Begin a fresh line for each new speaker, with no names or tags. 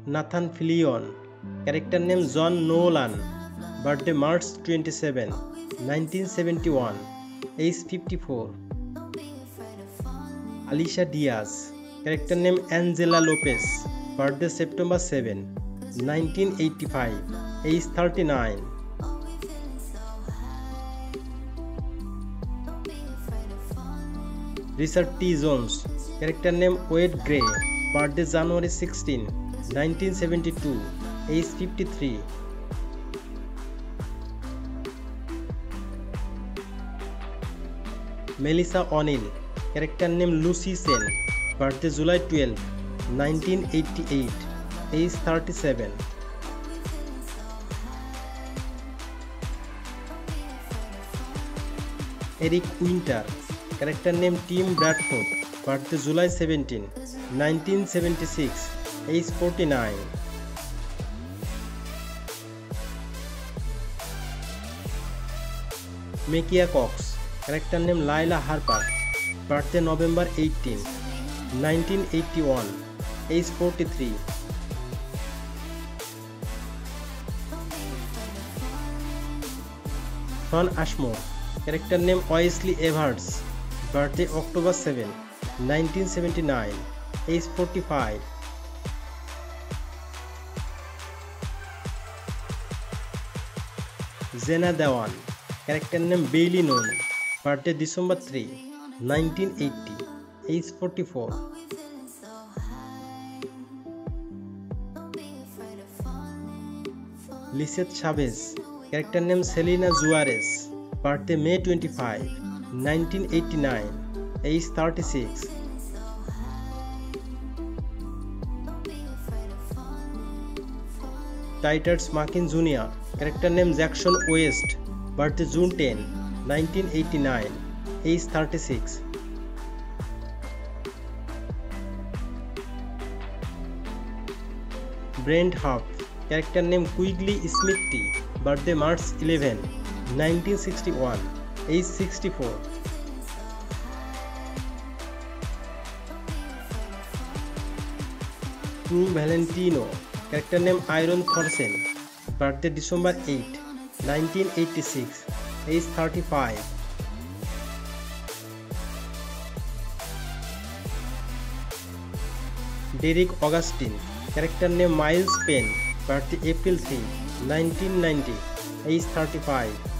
Nathan Fillion, character name John Nolan, birthday March 27, 1971, age 54. Alicia Diaz, character name Angela Lopez, birthday September 7, 1985, age 39. Richard T. Jones, character name Wade Gray, birthday January 16, 1972, age 53. Melissa O'Neill, character name Lucy Sen, birthday July 12, 1988, age 37. Eric Winter, character name Tim Bradford, birthday July 17, 1976, age 49. Mekia Cox, character name Lila Harper, birthday November 18, 1981, age 43. Sean Ashmore, character name Wesley Evers, birthday October 7, 1979, age 45. Jenna Dewan, character name Bailey Noon, birthday December 3, 1980, age 44. Lisette Chavez, character name Selena Juarez, birthday May 25, 1989, age 36. Titus Mackin Jr., character name Jackson West, birthday June 10, 1989, age 36. Brent Huff, character name Quigley Smithy, birthday March 11, 1961, age 64. True Valentino, character name Iron Thorsen, birthday December 8, 1986, age 35. Derek Augustine, character name Miles Payne, birthday April 3, 1990, age 35.